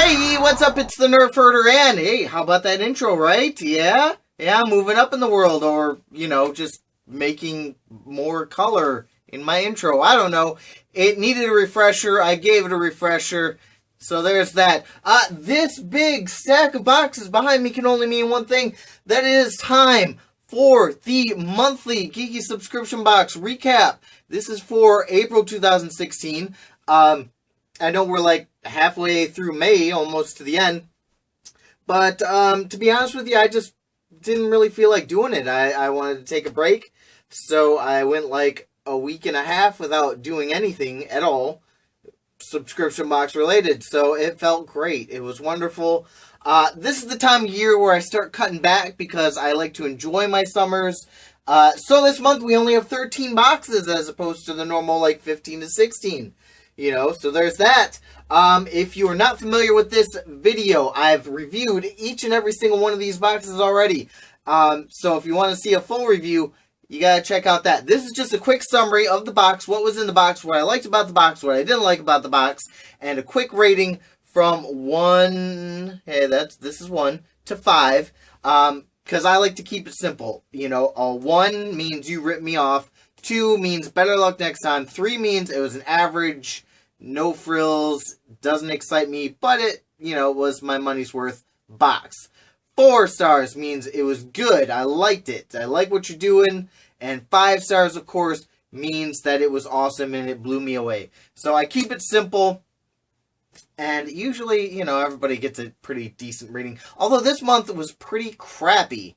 Hey, what's up? It's the Nerf Herder, and hey, how about that intro, right? Yeah, moving up in the world, or, you know, just making more color in my intro. I don't know. It needed a refresher. I gave it a refresher. So there's that. This big stack of boxes behind me can only mean one thing. That is time for the monthly Geeky Subscription Box recap. This is for April 2016. I know we're like halfway through May, almost to the end. But to be honest with you, I just didn't really feel like doing it. I wanted to take a break. So I went like a week and a half without doing anything at all subscription box related. So it felt great. It was wonderful. This is the time of year where I start cutting back because I like to enjoy my summers. So this month we only have 13 boxes as opposed to the normal like 15 to 16. You know, so there's that. If you are not familiar with this video, I've reviewed each and every single one of these boxes already. So if you want to see a full review, you gotta check out that. This is just a quick summary of the box, what was in the box, what I liked about the box, what I didn't like about the box, and a quick rating from 1, hey, this is 1, to 5, because I like to keep it simple. You know, 1 means you ripped me off, 2 means better luck next time, 3 means it was an average, no frills, doesn't excite me, but it, you know, was my money's worth box. 4 stars means it was good, I liked it, I like what you're doing, and 5 stars, of course, means that it was awesome and it blew me away. So I keep it simple, and usually, you know, everybody gets a pretty decent rating. Although this month was pretty crappy,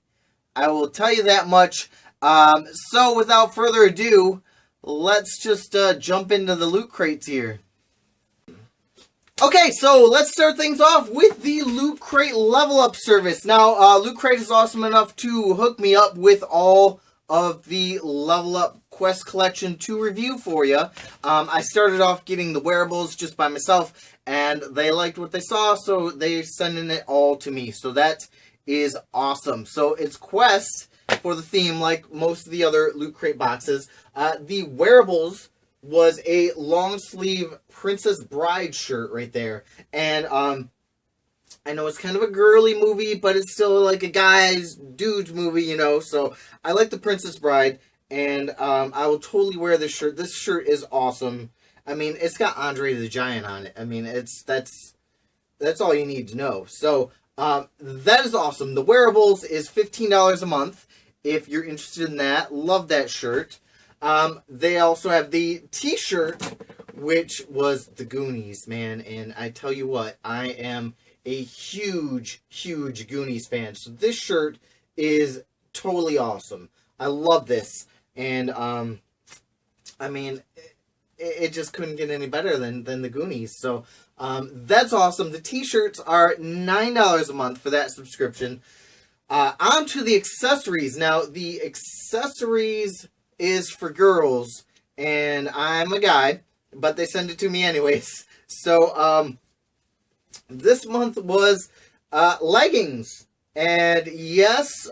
I will tell you that much. So without further ado, let's just jump into the loot crates here. Okay, so let's start things off with the Loot Crate Level Up service. Now, Loot Crate is awesome enough to hook me up with all of the Level Up Quest Collection to review for you. I started off getting the wearables just by myself, and they liked what they saw, so they're sending it all to me. So that is awesome. So it's Quest for the theme, like most of the other Loot Crate boxes. The wearables was a long sleeve Princess Bride shirt right there. And I know it's kind of a girly movie, but it's still like a dude's movie, you know. So I like the Princess Bride, and I will totally wear this shirt. This shirt is awesome. I mean, it's got Andre the Giant on it. I mean, that's all you need to know. So that is awesome. The wearables is $15 a month if you're interested in that. Love that shirt. They also have the t-shirt, which was the Goonies, man. And I tell you what, I am a huge, huge Goonies fan. So this shirt is totally awesome. I love this. And, I mean, it just couldn't get any better than the Goonies. So, that's awesome. The t-shirts are $9 a month for that subscription. On to the accessories. Now, the accessories is for girls, and I'm a guy, but they send it to me anyways. So, this month was leggings, and yes,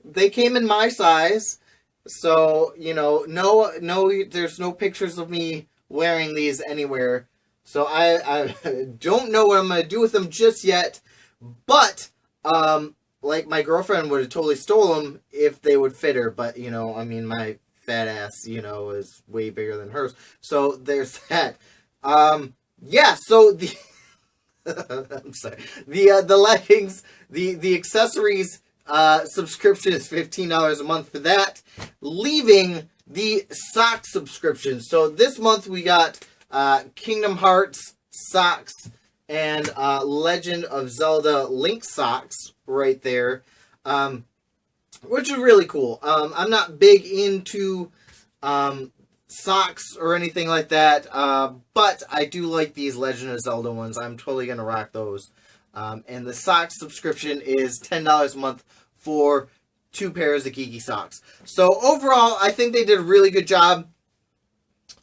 they came in my size. So, you know, no, there's no pictures of me wearing these anywhere. So I don't know what I'm gonna do with them just yet, but like, my girlfriend would have totally stole them if they would fit her, but, you know, I mean, my fat ass, you know, is way bigger than hers. So, there's that. Yeah, so the... I'm sorry. The leggings, the accessories subscription is $15 a month for that, leaving the sock subscription. So, this month we got Kingdom Hearts socks and Legend of Zelda Link socks right there, which is really cool. I'm not big into socks or anything like that, but I do like these Legend of Zelda ones. I'm totally going to rock those. And the socks subscription is $10 a month for 2 pairs of Geeky socks. So overall, I think they did a really good job.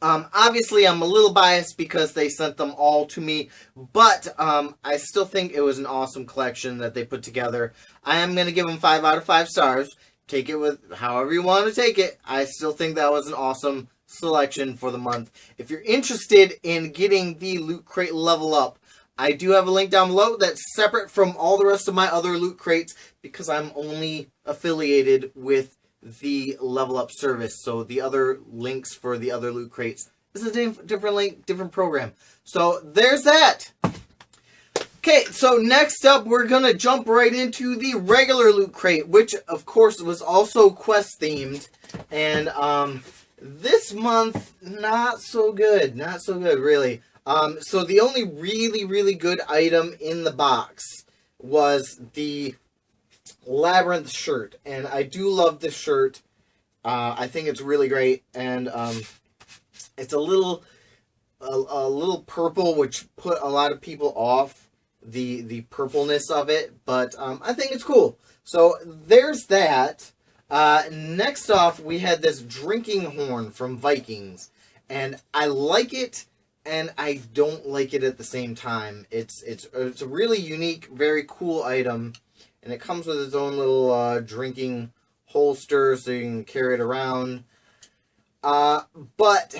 Obviously, I'm a little biased because they sent them all to me, but I still think it was an awesome collection that they put together. I am going to give them 5 out of 5 stars. Take it with however you want to take it. I still think that was an awesome selection for the month. If you're interested in getting the Loot Crate Level Up, I do have a link down below that's separate from all the rest of my other loot crates because I'm only affiliated with the Level Up service. So the other links for the other loot crates is a different link, different program. So there's that. Okay, so next up we're going to jump right into the regular loot crate, which of course was also quest themed. And this month, not so good. Not so good, really. So the only really good item in the box was the Labyrinth shirt. And I do love this shirt. I think it's really great. And it's a little purple, which put a lot of people off the purpleness of it. But I think it's cool. So there's that. Next off, we had this drinking horn from Vikings. And I like it. And I don't like it at the same time. It's a really unique, very cool item, and it comes with its own little drinking holster, so you can carry it around. But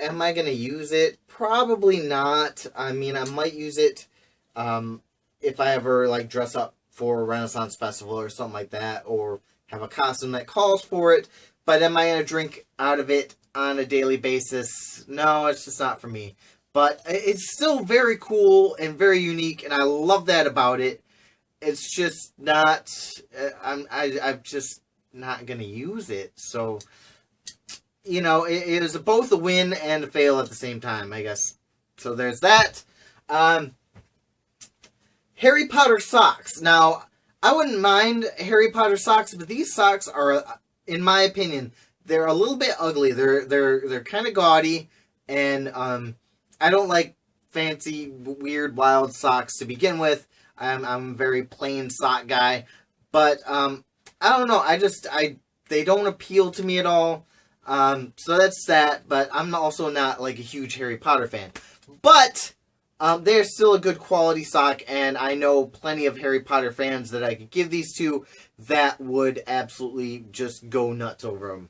am I gonna use it? Probably not. I mean, I might use it if I ever like dress up for a Renaissance festival or something like that, or have a costume that calls for it. But am I gonna drink out of it on a daily basis? No, it's just not for me. But it's still very cool and very unique, and I love that about it. It's just not, I'm just not gonna use it. So, you know, it is both a win and a fail at the same time, I guess. So there's that. Harry Potter socks. Now, I wouldn't mind Harry Potter socks, but these socks are, in my opinion, they're a little bit ugly. They're kind of gaudy, and I don't like fancy, weird, wild socks to begin with. I'm a very plain sock guy, but I don't know. They don't appeal to me at all. So that's that. But I'm also not like a huge Harry Potter fan. But they're still a good quality sock, and I know plenty of Harry Potter fans that I could give these to that would absolutely just go nuts over them.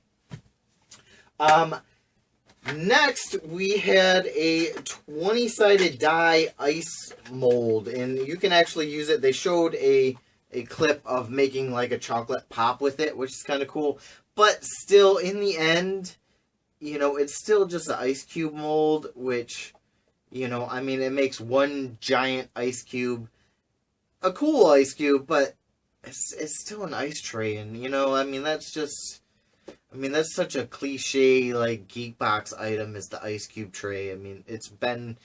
Next, we had a 20-sided die ice mold, and you can actually use it. They showed a clip of making like a chocolate pop with it, which is kind of cool. But still, in the end, you know, it's still just an ice cube mold, which, you know, I mean, it makes one giant ice cube, a cool ice cube, but it's still an ice tray, and, you know, I mean, that's just... I mean, that's such a cliche, like, geek box item is the ice cube tray. I mean, it's been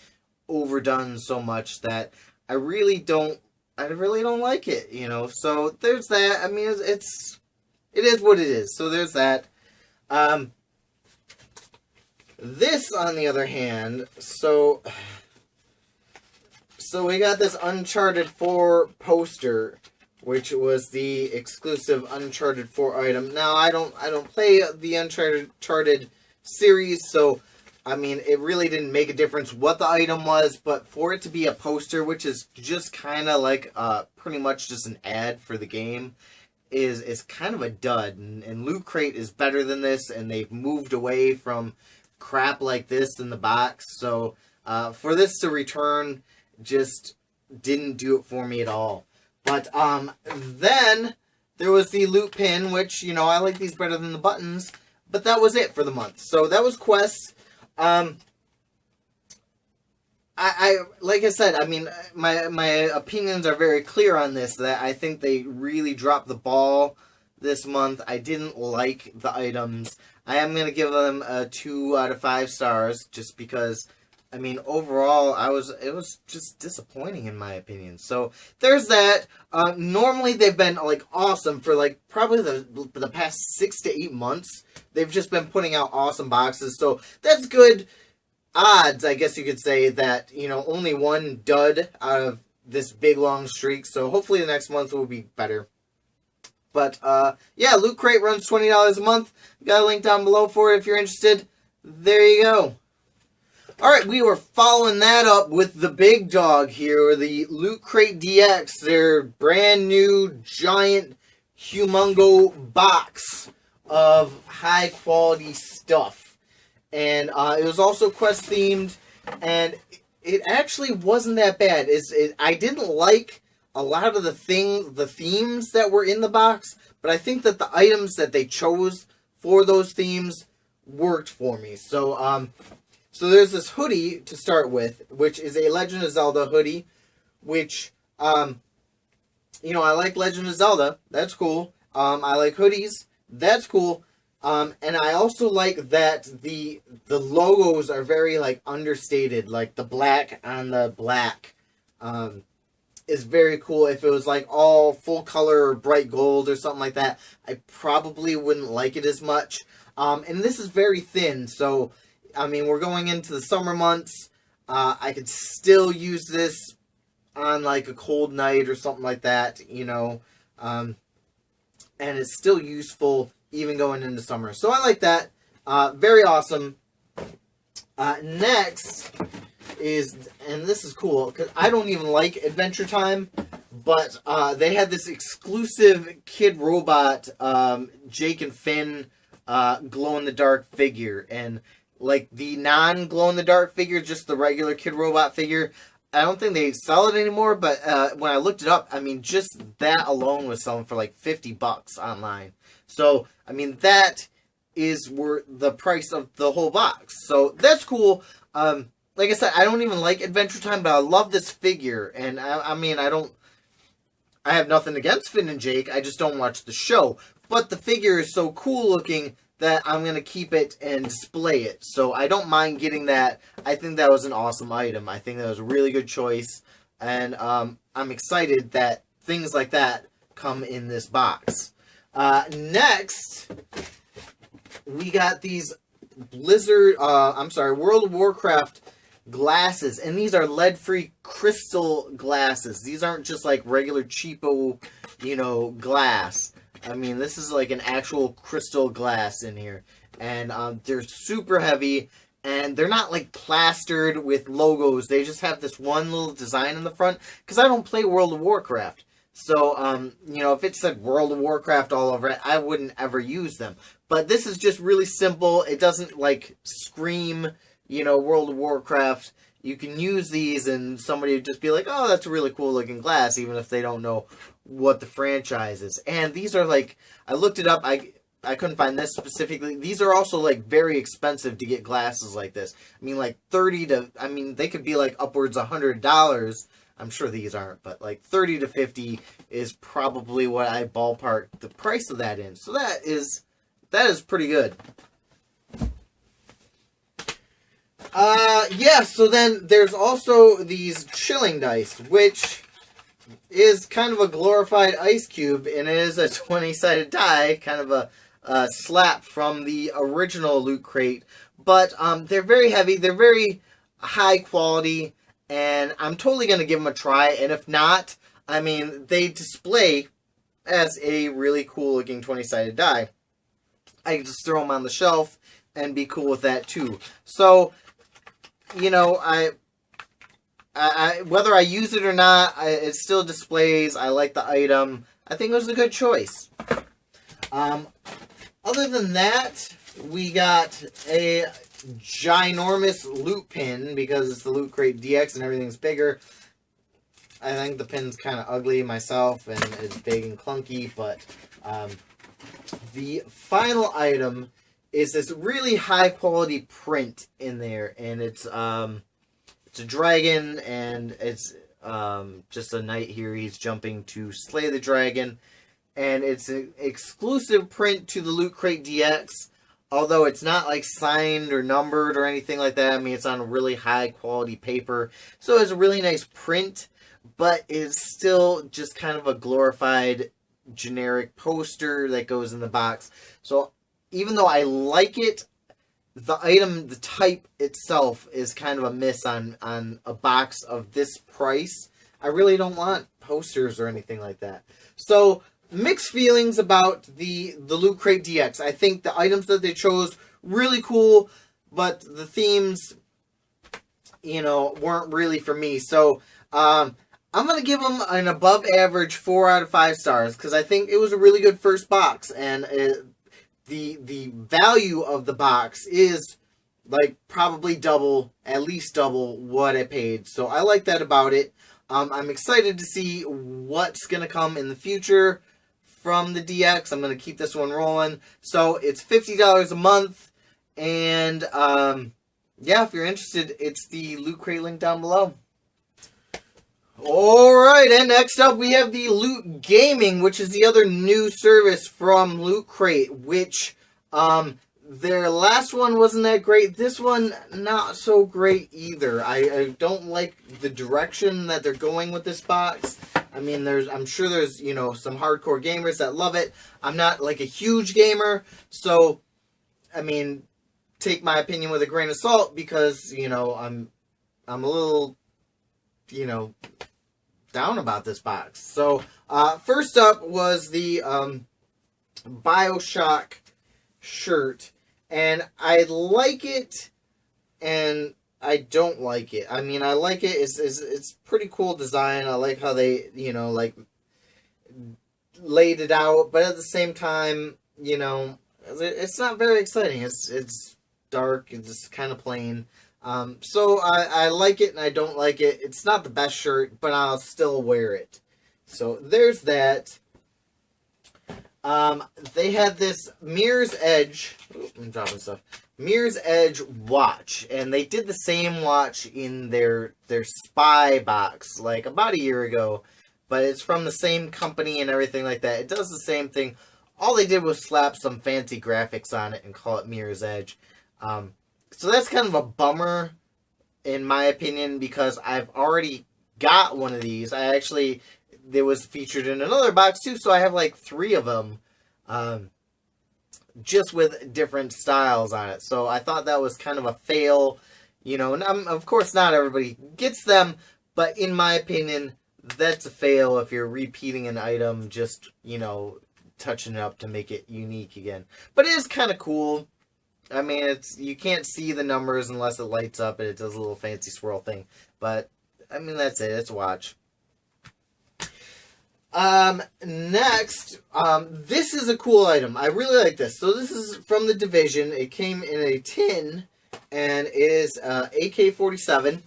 overdone so much that I really don't like it, you know. So there's that. I mean, it is what it is. So there's that. This, on the other hand, so we got this Uncharted 4 poster, which was the exclusive Uncharted 4 item. Now, I don't play the Uncharted series, so, I mean, it really didn't make a difference what the item was, but for it to be a poster, which is just kind of like, pretty much just an ad for the game, is kind of a dud. And Loot Crate is better than this, and they've moved away from crap like this in the box, so, for this to return, just didn't do it for me at all. But, then there was the loot pin, which, you know, I like these better than the buttons, but that was it for the month. So that was quests. Like I said, I mean, my opinions are very clear on this, that I think they really dropped the ball this month. I didn't like the items. I am going to give them a 2 out of 5 stars, just because... I mean, overall, it was just disappointing in my opinion. So there's that. Normally they've been like awesome for like probably the past 6 to 8 months. They've just been putting out awesome boxes. So that's good odds, I guess you could say, that, you know, only one dud out of this big long streak. So hopefully the next month will be better. But yeah, Loot Crate runs $20 a month. Got a link down below for it if you're interested. There you go. Alright, we were following that up with the big dog here, the Loot Crate DX, their brand new, giant, humongo box of high quality stuff. And it was also quest themed, and it actually wasn't that bad. I didn't like a lot of the themes that were in the box, but I think that the items that they chose for those themes worked for me. So, so there's this hoodie to start with, which is a Legend of Zelda hoodie, which, you know, I like Legend of Zelda. That's cool. I like hoodies. That's cool. And I also like that the logos are very, like, understated. Like, the black on the black, is very cool. If it was, like, all full color or bright gold or something like that, I probably wouldn't like it as much. And this is very thin, so, I mean, we're going into the summer months. I could still use this on, like, a cold night or something like that, you know. And it's still useful even going into summer. So I like that. Very awesome. Next is, and this is cool, because I don't even like Adventure Time, but they had this exclusive Kid Robot, Jake and Finn, glow-in-the-dark figure. And, like, the non-glow-in-the-dark figure, just the regular Kid Robot figure, I don't think they sell it anymore, but when I looked it up, I mean, just that alone was selling for like $50 online. So, I mean, that is worth the price of the whole box. So, that's cool. Like I said, I don't even like Adventure Time, but I love this figure. And, I mean, I have nothing against Finn and Jake, I just don't watch the show. But the figure is so cool looking that I'm going to keep it and display it. So I don't mind getting that. I think that was an awesome item. I think that was a really good choice. And I'm excited that things like that come in this box. Next, we got these World of Warcraft glasses. And these are lead-free crystal glasses. These aren't just like regular cheapo, you know, glass. I mean, this is like an actual crystal glass in here. And they're super heavy. And they're not like plastered with logos. They just have this one little design in the front. Because I don't play World of Warcraft. So, you know, if it said World of Warcraft all over it, I wouldn't ever use them. But this is just really simple. It doesn't like scream, you know, World of Warcraft. You can use these and somebody would just be like, oh, that's a really cool looking glass, even if they don't know what the franchise is. And these are like, I looked it up, I couldn't find this specifically. These are also like very expensive to get glasses like this. I mean, like they could be like upwards $100. I'm sure these aren't, but like 30 to 50 is probably what I ballpark the price of that in. So that is pretty good. Yeah, so then there's also these chilling dice, which is kind of a glorified ice cube, and it is a 20-sided die, kind of a slap from the original Loot Crate. But they're very heavy, they're very high quality, and I'm totally going to give them a try. And if not, I mean, they display as a really cool looking 20-sided die. I can just throw them on the shelf and be cool with that too. So, you know, I whether I use it or not, it still displays. I like the item. I think it was a good choice. Other than that, we got a ginormous loot pin because it's the Loot Crate DX and everything's bigger. I think the pin's kind of ugly myself and it's big and clunky, but the final item is this really high quality print in there, and it's a dragon, and it's just a knight here. He's jumping to slay the dragon, and it's an exclusive print to the Loot Crate DX, although it's not like signed or numbered or anything like that. I mean, it's on really high quality paper, so it's a really nice print, but it's still just kind of a glorified generic poster that goes in the box. So even though I like it, the item, the type itself is kind of a miss on a box of this price. I really don't want posters or anything like that. So, mixed feelings about the Loot Crate DX. I think the items that they chose, really cool, but the themes, you know, weren't really for me. So, I'm going to give them an above average 4 out of 5 stars, because I think it was a really good first box, and the value of the box is like probably double, at least double what I paid. So I like that about it. I'm excited to see what's going to come in the future from the DX. I'm going to keep this one rolling. So it's $50 a month. And yeah, if you're interested, it's the Loot Crate link down below. Alright, and next up we have the Loot Gaming, which is the other new service from Loot Crate, which their last one wasn't that great. This one, not so great either. I don't like the direction that they're going with this box. I mean, I'm sure there's, you know, some hardcore gamers that love it. I'm not like a huge gamer, so, I mean, take my opinion with a grain of salt, because, you know, I'm a little, you know, down about this box. So, first up was the BioShock shirt. And I like it, and I don't like it. I mean, I like it. It's pretty cool design. I like how they, you know, like, laid it out. But at the same time, you know, it's not very exciting. It's dark. It's just kind of plain. So I like it and I don't like it. It's not the best shirt, but I'll still wear it. So there's that. They had this Mirror's Edge. Ooh, I'm dropping stuff. Mirror's Edge watch, and they did the same watch in their spy box like about a year ago, but it's from the same company and everything like that. It does the same thing. All they did was slap some fancy graphics on it and call it Mirror's Edge. So that's kind of a bummer, in my opinion, because I've already got one of these. It was featured in another box too, so I have like 3 of them, just with different styles on it. So I thought that was kind of a fail, you know, and of course not everybody gets them, but in my opinion, that's a fail if you're repeating an item, just, you know, touching it up to make it unique again. But it is kind of cool. I mean, you can't see the numbers unless it lights up and it does a little fancy swirl thing. But, I mean, that's it. It's a watch. Next, this is a cool item. I really like this. So this is from The Division. It came in a tin, and it is AK-47.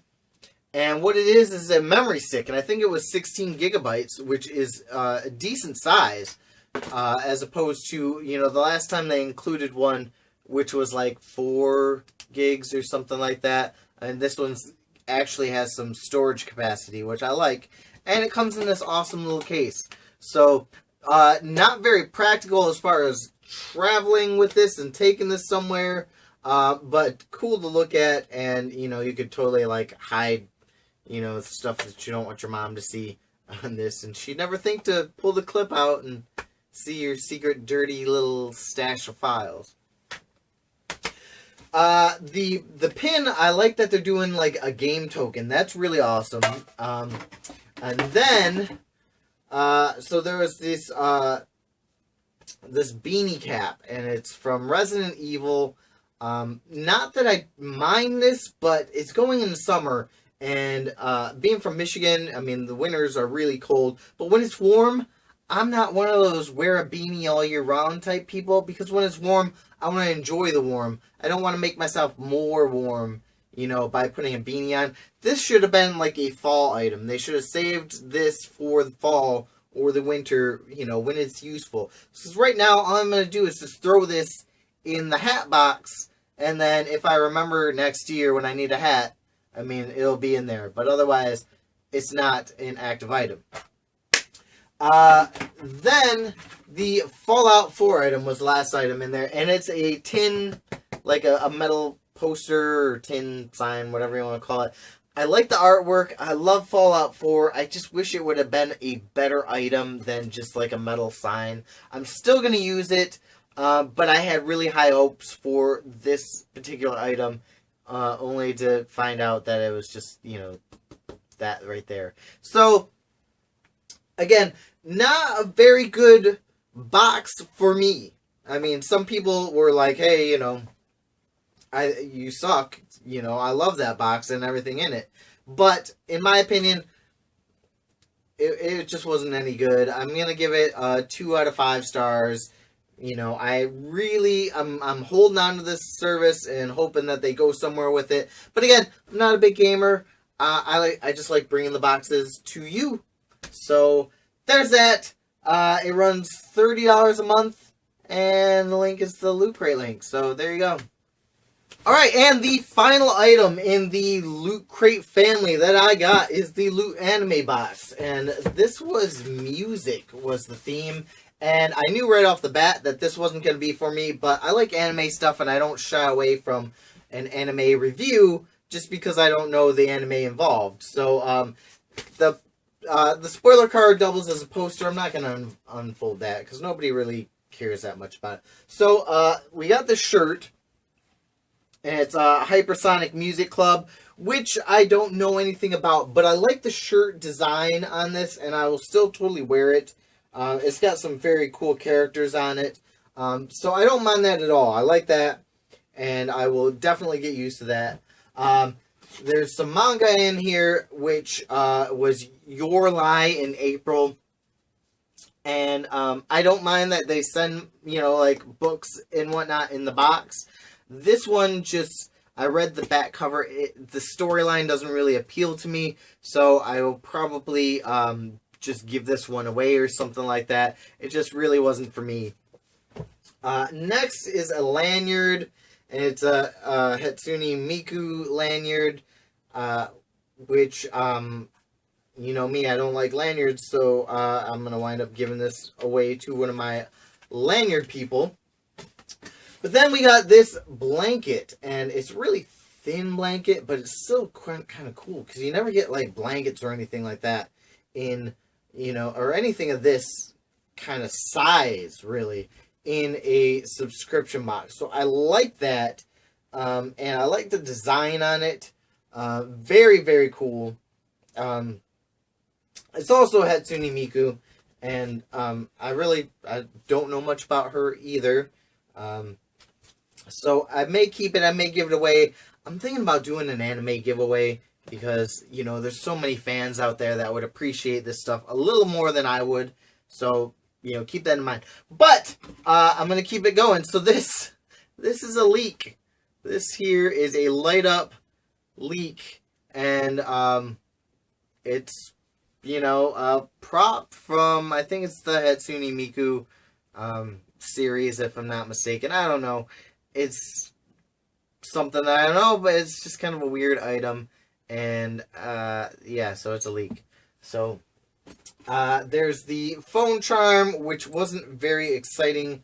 And what it is a memory stick, and I think it was 16 gigabytes, which is a decent size, as opposed to, you know, the last time they included one, which was like 4 gigs or something like that. And this one's actually has some storage capacity, which I like. And it comes in this awesome little case. So, not very practical as far as traveling with this and taking this somewhere. But cool to look at. And, you know, you could totally, like, hide, you know, stuff that you don't want your mom to see on this. And she'd never think to pull the clip out and see your secret, dirty little stash of files. The pin, I like that they're doing, like, a game token. That's really awesome. And then, so there was this, this beanie cap, and it's from Resident Evil. Not that I mind this, but it's going in the summer, and, being from Michigan, I mean, the winters are really cold, but when it's warm, I'm not one of those wear a beanie all year round type people, because when it's warm, I want to enjoy the warm. I don't want to make myself more warm, you know, by putting a beanie on. This should have been like a fall item. They should have saved this for the fall or the winter, you know, when it's useful. Because right now, all I'm going to do is just throw this in the hat box, and then if I remember next year when I need a hat, I mean, it'll be in there. But otherwise, it's not an active item. Then the Fallout 4 item was the last item in there, and it's a tin, like a metal poster or tin sign, whatever you want to call it. I like the artwork. I love Fallout 4. I just wish it would have been a better item than just like a metal sign. I'm still going to use it, but I had really high hopes for this particular item, only to find out that it was just, you know, that right there. So, again, not a very good box for me. I mean, some people were like, hey, you know, you suck. You know, I love that box and everything in it. But, in my opinion, it just wasn't any good. I'm going to give it 2 out of 5 stars. You know, I'm holding on to this service and hoping that they go somewhere with it. But again, I'm not a big gamer. I just like bringing the boxes to you. So there's that. It runs $30 a month, and the link is the Loot Crate link. So there you go. Alright, and the final item in the Loot Crate family that I got is the Loot Anime Box. And this was music, was the theme. And I knew right off the bat that this wasn't going to be for me, but I like anime stuff and I don't shy away from an anime review just because I don't know the anime involved. So, the spoiler card doubles as a poster. I'm not going to unfold that because nobody really cares that much about it. So, we got this shirt. And it's Hypersonic Music Club, which I don't know anything about, but I like the shirt design on this, and I will still totally wear it. It's got some very cool characters on it, so I don't mind that at all. I like that, and I will definitely get used to that. There's some manga in here, which was Your Lie in April, and I don't mind that they send, you know, like, books and whatnot in the box. This one just, I read the back cover, the storyline doesn't really appeal to me, so I will probably just give this one away or something like that. It just really wasn't for me. Next is a lanyard, and it's a Hatsune Miku lanyard, which, you know me, I don't like lanyards, so I'm going to wind up giving this away to one of my lanyard people. But then we got this blanket, and it's really thin blanket, but it's still kind of cool, because you never get, like, blankets or anything like that in, you know, or anything of this kind of size, really, in a subscription box. So I like that, and I like the design on it. Very, very cool. It's also Hatsune Miku, and I don't know much about her either. So I may keep it, I may give it away. I'm thinking about doing an anime giveaway because, you know, there's so many fans out there that would appreciate this stuff a little more than I would. So, you know, keep that in mind. But I'm going to keep it going. So this is a leak. This here is a light up leak, and it's, you know, a prop from, I think it's the Hatsune Miku series, if I'm not mistaken. I don't know. It's something that I don't know, but it's just kind of a weird item. And, yeah, so it's a leak. So, there's the phone charm, which wasn't very exciting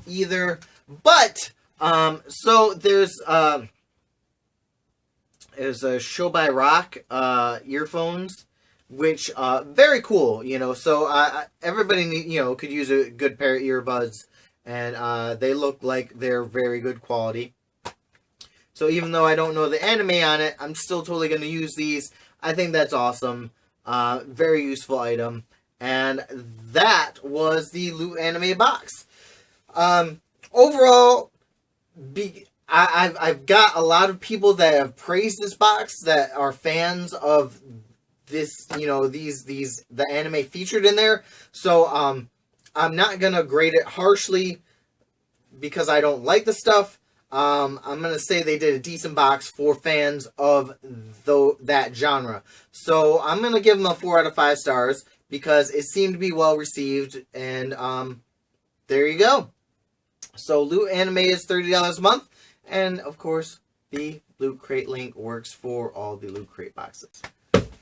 either. But, so there's a Shobai Rock, earphones, which, very cool, you know. So, everybody, you know, could use a good pair of earbuds. And they look like they're very good quality. So even though I don't know the anime on it, I'm still totally going to use these. I think that's awesome. Very useful item. And that was the Loot Anime Box. Overall, I've got a lot of people that have praised this box that are fans of this, you know, the anime featured in there. So, I'm not going to grade it harshly because I don't like the stuff. I'm going to say they did a decent box for fans of that genre. So I'm going to give them a 4 out of 5 stars because it seemed to be well received. And there you go. So Loot Anime is $30 a month. And of course, the Loot Crate link works for all the Loot Crate boxes.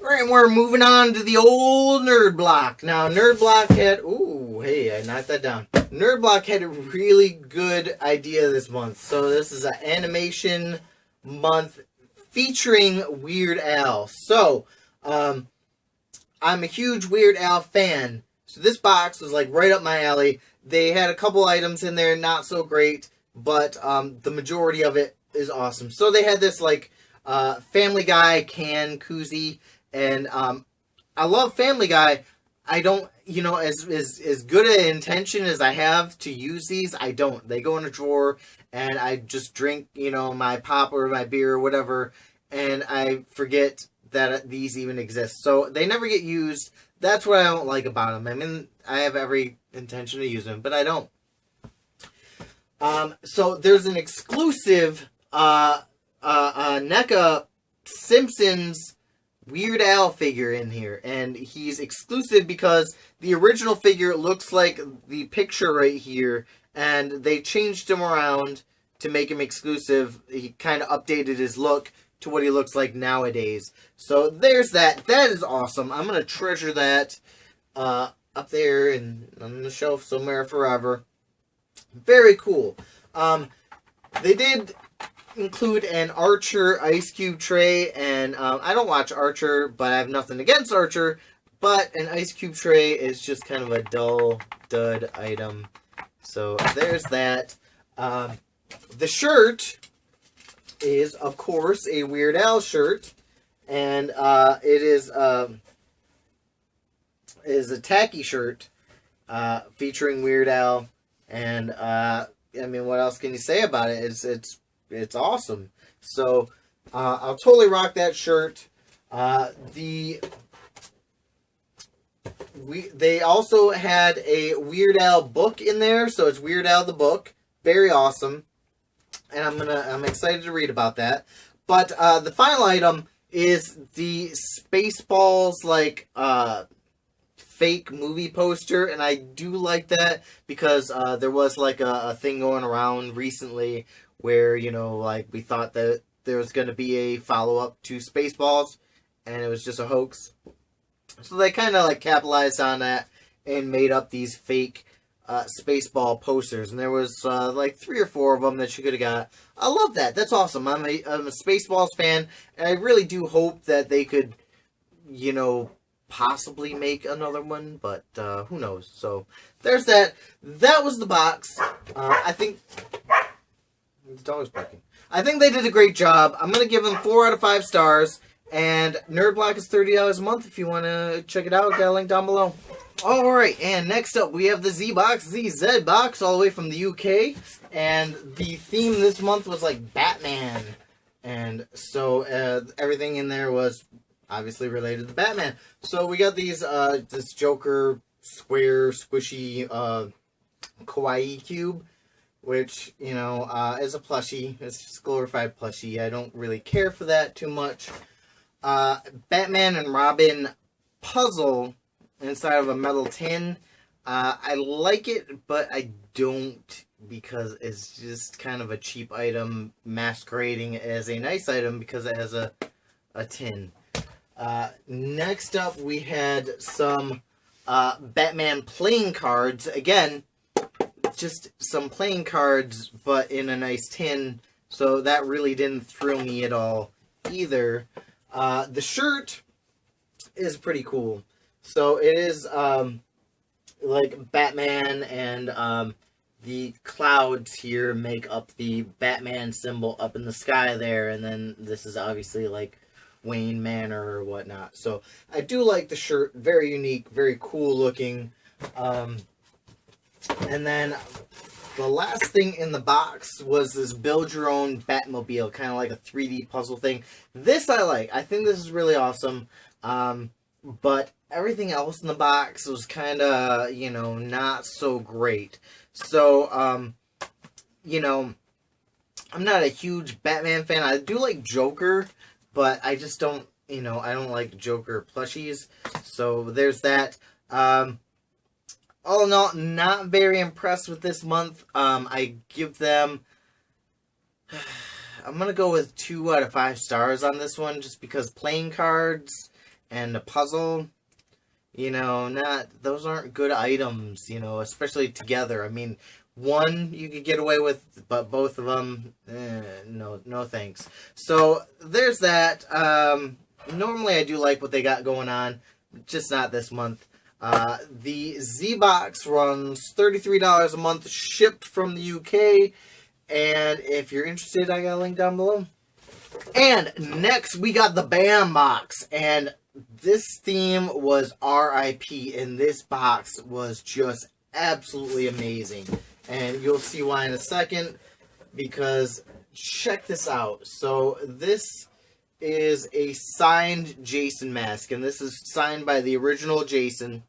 Alright, we're moving on to the old Nerd Block. Now, Nerd Block had... Ooh, hey, I knocked that down. Nerd Block had a really good idea this month. So this is an animation month featuring Weird Al. So, I'm a huge Weird Al fan. So this box was like right up my alley. They had a couple items in there, not so great. But the majority of it is awesome. So they had this like Family Guy can koozie. And I love Family Guy. I don't, you know, as good an intention as I have to use these, I don't. They go in a drawer, and I just drink, you know, my pop or my beer or whatever, and I forget that these even exist. So they never get used. That's what I don't like about them. I mean, I have every intention to use them, but I don't. So there's an exclusive NECA Simpsons Weird Al figure in here, and he's exclusive because the original figure looks like the picture right here, and they changed him around to make him exclusive. He kind of updated his look to what he looks like nowadays. So there's that. That is awesome. I'm going to treasure that up there and on the shelf somewhere forever. Very cool. They did include an Archer ice cube tray, and I don't watch Archer, but I have nothing against Archer, but an ice cube tray is just kind of a dull dud item. So there's that. The shirt is, of course, a Weird Al shirt, and it is a tacky shirt featuring Weird Al, and I mean, what else can you say about it? It's awesome. So I'll totally rock that shirt. They also had a Weird Al book in there, so it's Weird Al the book. Very awesome. And I'm excited to read about that. But the final item is the Spaceballs fake movie poster, and I do like that because there was like a thing going around recently where, you know, like we thought that there was going to be a follow-up to Spaceballs, and it was just a hoax. So they kind of like capitalized on that and made up these fake Spaceball posters, and there was like 3 or 4 of them that you could have got. I love that. That's awesome. I'm a Spaceballs fan, and I really do hope that they could, you know, possibly make another one, but who knows. So there's that. That was the box. I think the dog's barking. I think they did a great job. I'm gonna give them 4 out of 5 stars. And Nerd Block is $30 a month if you want to check it out. Got a link down below. Alright, and next up we have the Z-Box, ZZ Box, all the way from the UK. And the theme this month was like Batman. And so everything in there was obviously related to Batman. So we got these, this Joker square, squishy, kawaii cube, which, you know, is a plushie. It's just glorified plushie. I don't really care for that too much. Batman and Robin puzzle inside of a metal tin. I like it, but I don't, because it's just kind of a cheap item masquerading as a nice item because it has a tin. Next up, we had some Batman playing cards. Again, just some playing cards, but in a nice tin, so that really didn't thrill me at all either. The shirt is pretty cool. So it is like Batman, and the clouds here make up the Batman symbol up in the sky there, and then this is obviously like Wayne Manor or whatnot. So I do like the shirt. Very unique, very cool looking. And then the last thing in the box was this build your own Batmobile, kind of like a 3D puzzle thing. This I like. I think this is really awesome. But everything else in the box was kind of, you know, not so great. So, you know, I'm not a huge Batman fan. I do like Joker, but I just don't, you know, I don't like Joker plushies. So there's that. All in all, not very impressed with this month. I give them, I'm going to go with 2 out of 5 stars on this one, just because playing cards and the puzzle, you know, those aren't good items, you know, especially together. I mean, one you could get away with, but both of them, no thanks. So there's that. Normally I do like what they got going on, just not this month. The Z-Box runs $33 a month, shipped from the UK, and if you're interested, I got a link down below. And next, we got the BAM box, and this theme was RIP, and this box was just absolutely amazing. And you'll see why in a second, because check this out. So this is a signed Jason mask, and this is signed by the original Jason.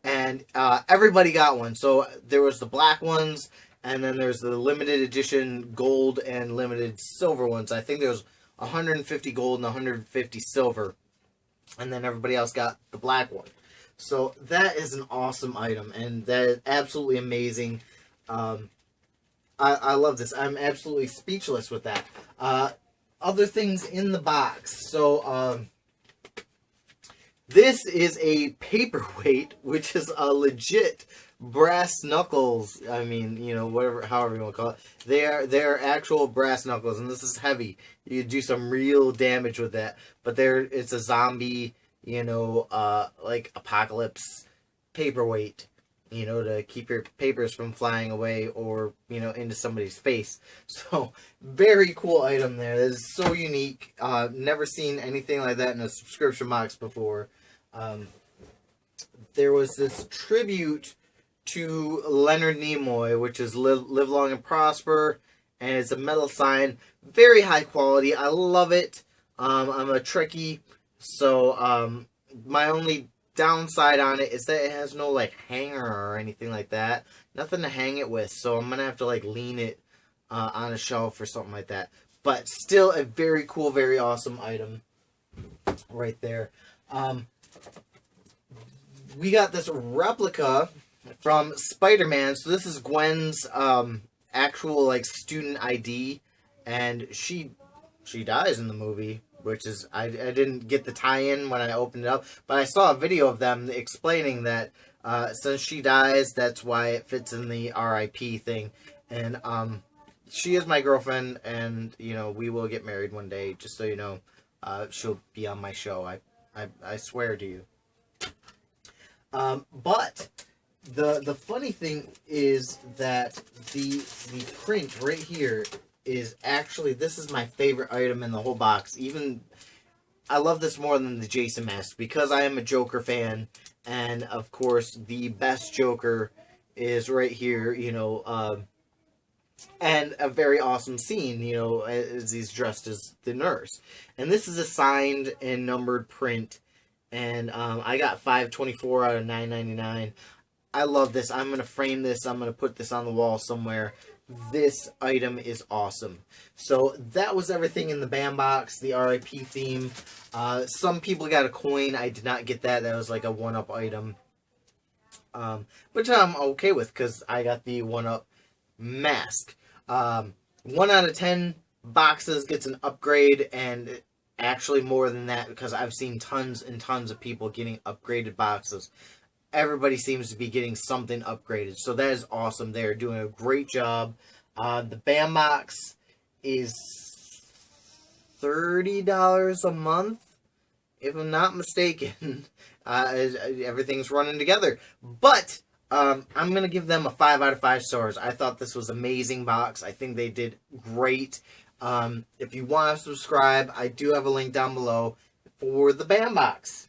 And everybody got one. So there was the black ones, And then there's the limited edition gold and limited silver ones. I think there's 150 gold and 150 silver. And then everybody else got the black one. So that is an awesome item, and that is absolutely amazing. I love this. I'm absolutely speechless with that. Other things in the box. So this is a paperweight, which is a legit brass knuckles. I mean, you know, whatever, however you want to call it. They're actual brass knuckles, and this is heavy. You do some real damage with that. But it's a zombie, you know, like apocalypse paperweight, you know, to keep your papers from flying away or, you know, into somebody's face. So, very cool item there. That is so unique. Never seen anything like that in a subscription box before. There was this tribute to Leonard Nimoy, which is Live Long and Prosper, and it's a metal sign. Very high quality. I love it. I'm a Trekkie, so my only downside on it is that it has no like hanger or anything like that. Nothing to hang it with, so I'm gonna have to like lean it on a shelf or something like that. But still a very cool, very awesome item right there. We got this replica from Spider-Man. So this is Gwen's actual like student ID, and she dies in the movie, which is I didn't get the tie-in when I opened it up, but I saw a video of them explaining that since she dies, that's why it fits in the RIP thing. And she is my girlfriend, and you know, we will get married one day, just so you know. She'll be on my show. I swear to you. But the funny thing is that the print right here is actually, this is my favorite item in the whole box. Even I love this more than the Jason mask because I am a Joker fan, and of course the best Joker is right here, you know, and a very awesome scene, you know, as he's dressed as the nurse. And this is a signed and numbered print, and I got 524 out of 9.99. I love this. I'm going to frame this. I'm going to put this on the wall somewhere. This item is awesome. So that was everything in the BAM box, the RIP theme. Some people got a coin. I did not get that. That was like a one-up item. Which I'm okay with because I got the one-up mask. 1 out of 10 boxes gets an upgrade, and actually more than that because I've seen tons and tons of people getting upgraded boxes. Everybody seems to be getting something upgraded. So that is awesome. They're doing a great job. The BAM box is $30 a month, if I'm not mistaken. Everything's running together. But I'm going to give them a 5 out of 5 stars. I thought this was an amazing box. I think they did great. If you want to subscribe, I do have a link down below for the BAM box.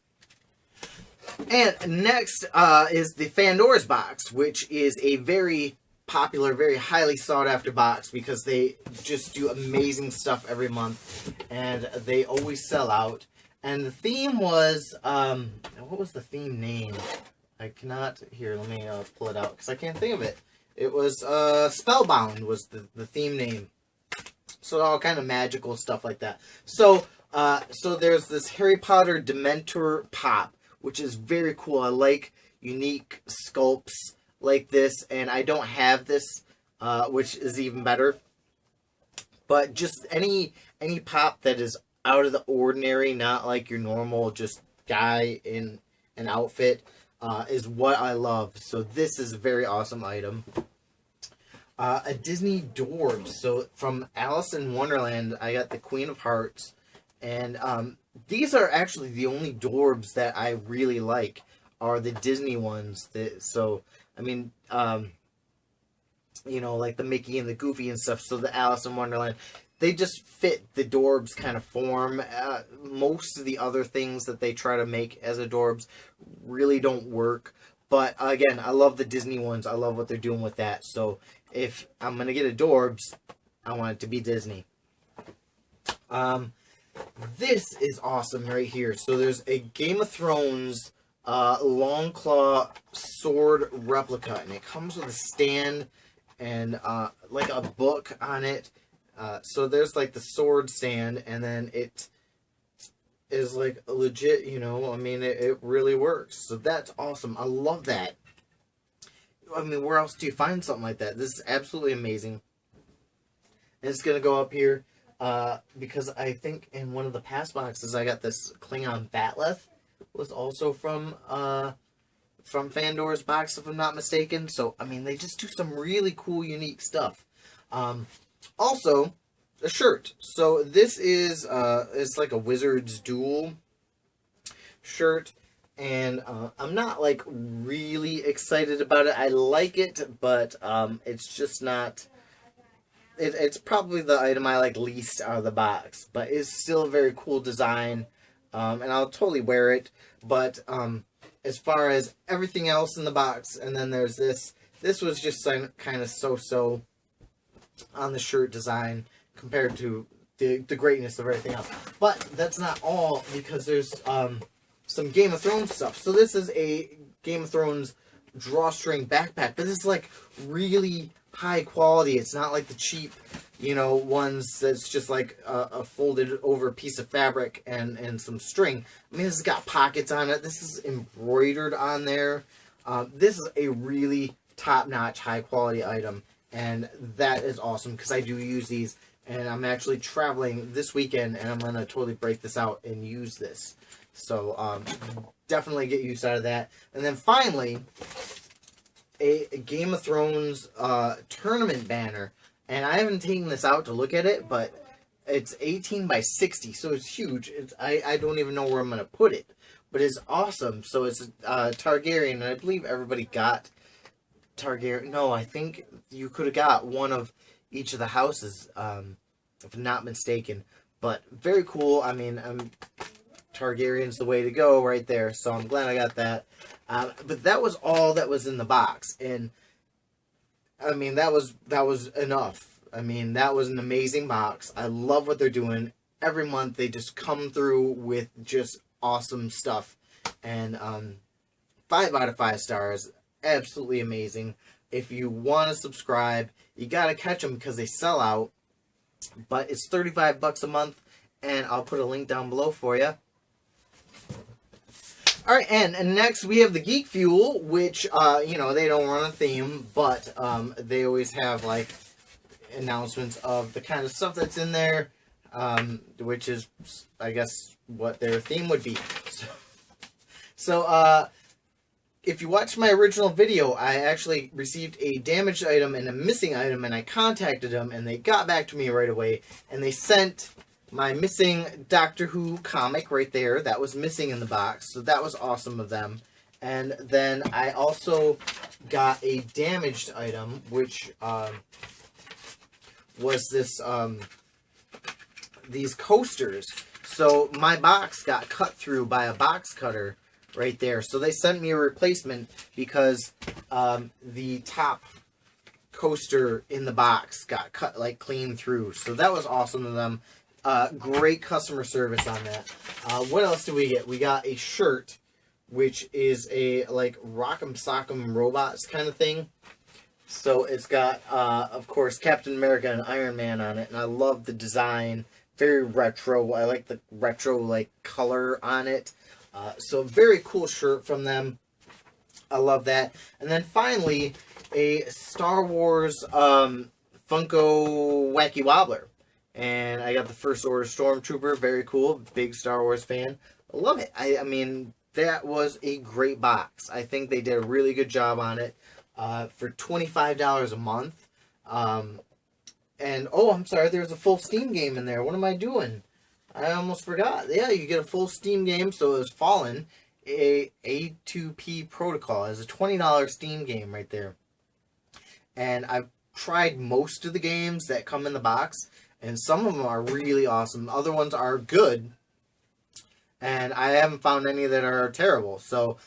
And next is the Fandora's box, which is a very popular, very highly sought after box because they just do amazing stuff every month, and they always sell out. And the theme was, what was the theme name? I cannot, here, let me pull it out because I can't think of it. It was Spellbound was the theme name. So all kind of magical stuff like that. So, so there's this Harry Potter Dementor Pop, which is very cool. I like unique sculpts like this, and I don't have this, which is even better. But just any pop that is out of the ordinary, not like your normal just guy in an outfit, is what I love. So this is a very awesome item. A Disney Dorbs. So from Alice in Wonderland, I got the Queen of Hearts, and these are actually the only Dorbs that I really like, are the Disney ones. So, I mean, you know, like the Mickey and the Goofy and stuff. So the Alice in Wonderland, they just fit the Dorbs kind of form. Most of the other things that they try to make as a Dorbs really don't work. But again, I love the Disney ones. I love what they're doing with that. So if I'm going to get a Dorbs, I want it to be Disney. This is awesome right here. So there's a Game of Thrones Longclaw sword replica, and it comes with a stand and like a book on it. So there's like the sword stand, and then it is like legit, you know, I mean, it really works. So that's awesome. I love that. I mean, where else do you find something like that? This is absolutely amazing. And it's going to go up here because I think in one of the past boxes I got this Klingon Batleth. Was also from Fandor's box, if I'm not mistaken. So, I mean, they just do some really cool, unique stuff. Also, a shirt. So, this is, it's like a Wizards Duel shirt. And I'm not, like, really excited about it. I like it, but it's just not... It's probably the item I like least out of the box. But it's still a very cool design. And I'll totally wear it. But as far as everything else in the box, and then there's this. This was just kind of so-so on the shirt design compared to the greatness of everything else. But that's not all, because there's some Game of Thrones stuff. So this is a Game of Thrones drawstring backpack. But this is like really high quality. It's not like the cheap, you know, ones that's just like a folded over piece of fabric and some string. I mean, this has got pockets on it. This is embroidered on there. This is a really top-notch, high-quality item, and that is awesome because I do use these, and I'm actually traveling this weekend, and I'm going to totally break this out and use this. So, definitely get use out of that. And then finally, a Game of Thrones tournament banner. And I haven't taken this out to look at it, but it's 18 by 60, so it's huge. I don't even know where I'm going to put it, but it's awesome. So it's Targaryen, and I believe everybody got Targaryen. No, I think you could have got one of each of the houses, if I'm not mistaken. But very cool. I mean, Targaryen's the way to go right there, so I'm glad I got that. But that was all that was in the box, and I mean, that was enough. I mean, that was an amazing box. I love what they're doing. Every month, they just come through with just awesome stuff. And 5 out of 5 stars. Absolutely amazing. If you want to subscribe, you got to catch them because they sell out. But it's $35 a month, and I'll put a link down below for you. Alright, and next we have the Geek Fuel, which, you know, they don't run a theme, but they always have, like, announcements of the kind of stuff that's in there, which is, I guess, what their theme would be. So, if you watched my original video, I actually received a damaged item and a missing item, and I contacted them, and they got back to me right away, and they sent my missing Doctor Who comic right there. That was missing in the box, so that was awesome of them. And then I also got a damaged item, which was this these coasters. So my box got cut through by a box cutter right there. So they sent me a replacement because the top coaster in the box got cut like clean through. So that was awesome of them. Great customer service on that. What else do we get? We got a shirt, which is a like Rock'em Sock'em Robots kind of thing. So it's got, of course, Captain America and Iron Man on it, and I love the design. Very retro. I like the retro like color on it. So very cool shirt from them. I love that. And then finally, a Star Wars Funko Wacky Wobbler. And I got the First Order Stormtrooper. Very cool. Big Star Wars fan. I love it. I mean, that was a great box. I think they did a really good job on it. For $25 a month. And, oh, I'm sorry, there's a full Steam game in there. What am I doing? I almost forgot. Yeah, you get a full Steam game, so it was Fallen. A2P Protocol. It's a $20 Steam game right there. And I've tried most of the games that come in the box, and some of them are really awesome. Other ones are good, and I haven't found any that are terrible. So,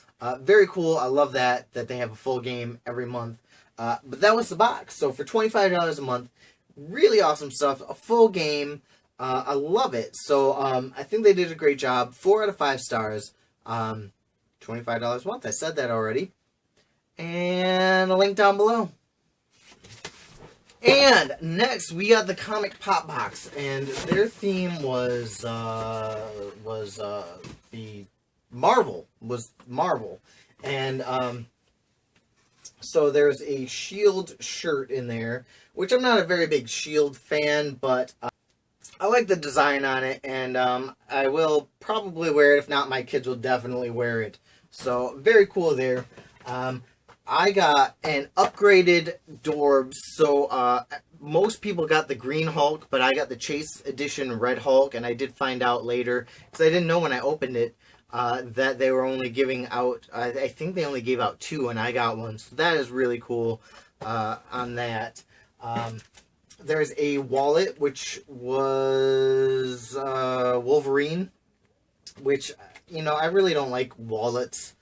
very cool. I love that they have a full game every month. But that was the box. So, for $25 a month, really awesome stuff. A full game. I love it. So, I think they did a great job. 4 out of 5 stars. $25 a month. I said that already. And a link down below. And next we got the Comic Pop Box, and their theme was the Marvel, and so there's a Shield shirt in there, which I'm not a very big Shield fan, but I like the design on it, and I will probably wear it. If not, my kids will definitely wear it. So very cool there. I got an upgraded Dorbs, so most people got the Green Hulk, but I got the Chase Edition Red Hulk, and I did find out later, because I didn't know when I opened it, that they were only giving out, I think they only gave out 2, and I got 1, so that is really cool on that. There's a wallet, which was Wolverine, which, you know, I really don't like wallets,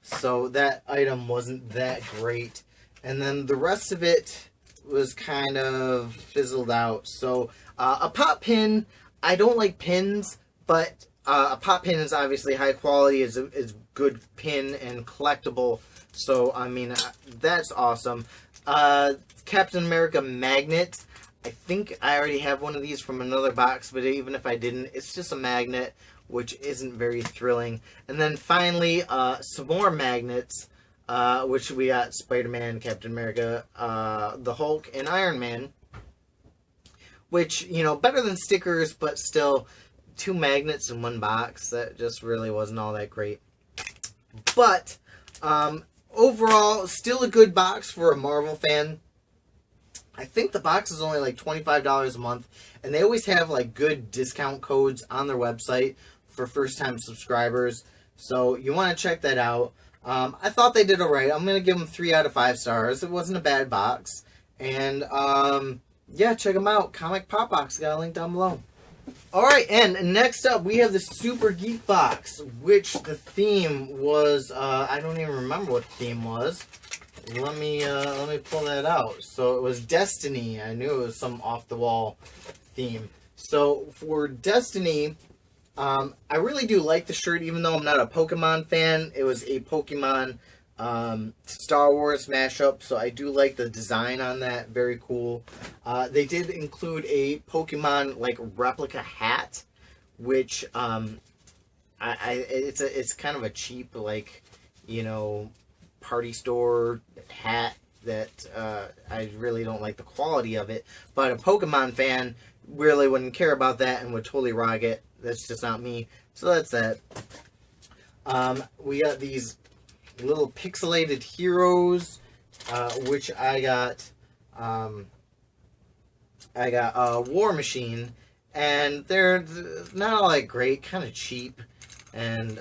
so that item wasn't that great. And then the rest of it was kind of fizzled out. So a pop pin, I don't like pins, but a pop pin is obviously high quality, is good pin and collectible. So, I mean, that's awesome. Captain America magnet. I think I already have one of these from another box, but even if I didn't, it's just a magnet, which isn't very thrilling. And then finally, some more magnets, which we got Spider-Man, Captain America, the Hulk, and Iron Man. Which, you know, better than stickers, but still, 2 magnets in 1 box. That just really wasn't all that great. But, overall, still a good box for a Marvel fan. I think the box is only like $25 a month, and they always have like good discount codes on their website for first-time subscribers, so you want to check that out. I thought they did alright. I'm going to give them 3 out of 5 stars. It wasn't a bad box, and yeah, check them out. Comic Pop Box, got a link down below. Alright, and next up we have the Super Geek Box, which the theme was, I don't even remember what the theme was. Let me pull that out. So it was Destiny. I knew it was some off-the-wall theme. So for Destiny, I really do like the shirt, even though I'm not a Pokemon fan. It was a Pokemon Star Wars mashup, so I do like the design on that. Very cool. They did include a Pokemon like replica hat, which it's kind of a cheap, like, you know, party store hat that I really don't like the quality of it, but a Pokemon fan really wouldn't care about that and would totally rock it. That's just not me. So that's that. We got these little pixelated heroes, which I got War Machine, and they're not all that great, kind of cheap, and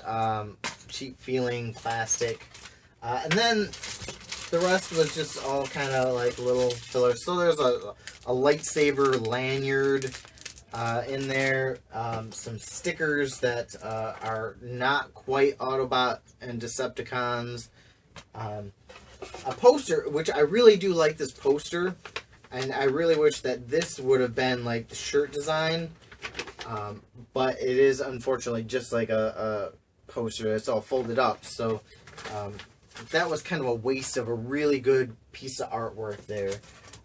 cheap feeling plastic. And then the rest was just all kind of like little fillers. So there's a lightsaber lanyard in there, some stickers that are not quite Autobot and Decepticons, a poster, which I really do like this poster, and I really wish that this would have been like the shirt design, but it is unfortunately just like a poster. It's all folded up, so that was kind of a waste of a really good piece of artwork there.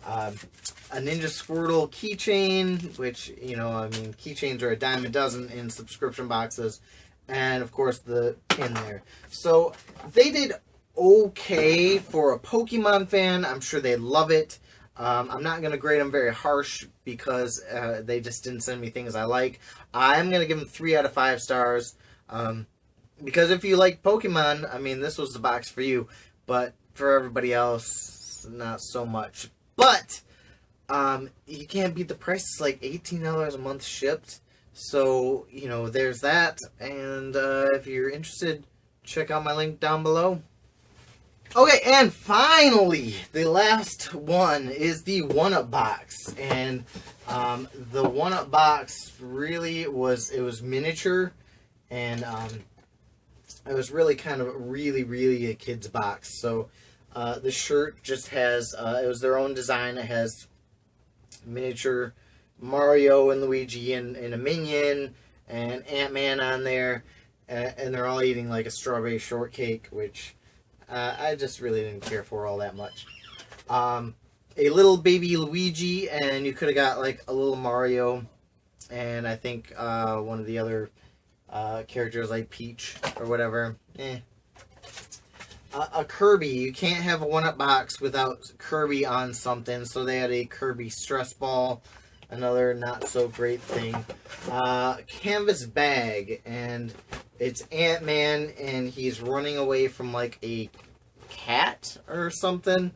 A Ninja Squirtle keychain, which, you know, I mean, keychains are a dime a dozen in subscription boxes. And, of course, the pin there. So, they did okay for a Pokemon fan. I'm sure they love it. I'm not going to grade them very harsh because they just didn't send me things I like. I'm going to give them 3 out of 5 stars. Because if you like Pokemon, I mean, this was the box for you. But for everybody else, not so much. But you can't beat the price. It's like $18 a month shipped. So, you know, there's that. And if you're interested, check out my link down below. Okay, and finally, the last one is the 1-Up box. And the 1-Up box really was, it was miniature. And it was really kind of really a kid's box. So the shirt just has, it was their own design. It has miniature Mario and Luigi and a Minion and Ant-Man on there. And they're all eating like a strawberry shortcake, which I just really didn't care for all that much. a little baby Luigi, and you could have got like a little Mario, and I think one of the other characters like Peach or whatever. A Kirby. You can't have a 1-up box without Kirby on something, so they had a Kirby stress ball, another not so great thing. Canvas bag, and it's Ant-Man, and he's running away from like a cat or something.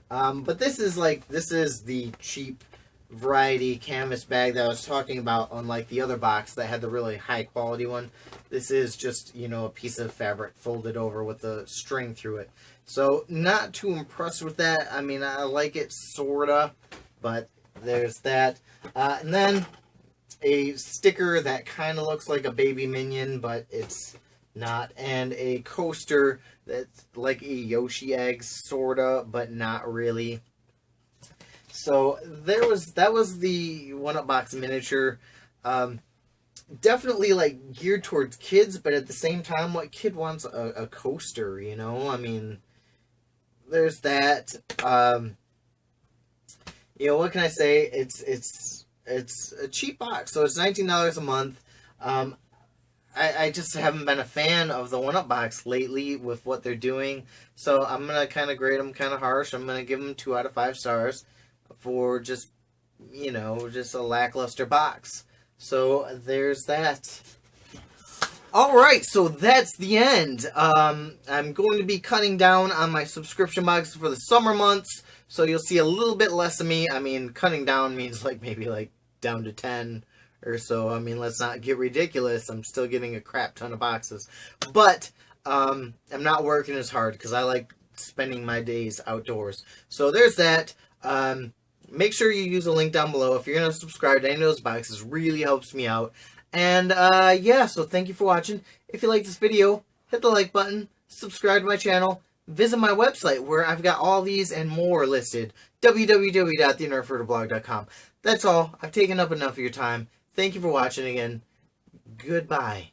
But this is the cheap variety canvas bag that I was talking about, unlike the other box that had the really high quality one. This is just, you know, a piece of fabric folded over with a string through it. So, not too impressed with that. I mean, I like it, sorta, but there's that. And then a sticker that kind of looks like a baby minion, but it's not. And a coaster that's like a Yoshi egg, sorta, but not really. So that was the 1-up box miniature. Definitely like geared towards kids, but at the same time, what kid wants a coaster, you know? I mean, there's that. You know, what can I say? It's a cheap box, so it's $19 a month. I just haven't been a fan of the 1-up box lately with what they're doing, so I'm gonna kind of grade them kind of harsh. I'm gonna give them 2 out of 5 stars for just, you know, just a lackluster box. So there's that. Alright, so that's the end. I'm going to be cutting down on my subscription boxes for the summer months, so you'll see a little bit less of me. I mean, cutting down means like maybe like down to 10 or so. I mean, let's not get ridiculous. I'm still getting a crap ton of boxes. But I'm not working as hard because I like spending my days outdoors. So there's that. Make sure you use the link down below if you're going to subscribe to any of those boxes. Really helps me out. And, yeah, so thank you for watching. If you like this video, hit the like button, subscribe to my channel, visit my website where I've got all these and more listed, www.thenerdfurterblog.com. That's all. I've taken up enough of your time. Thank you for watching again. Goodbye.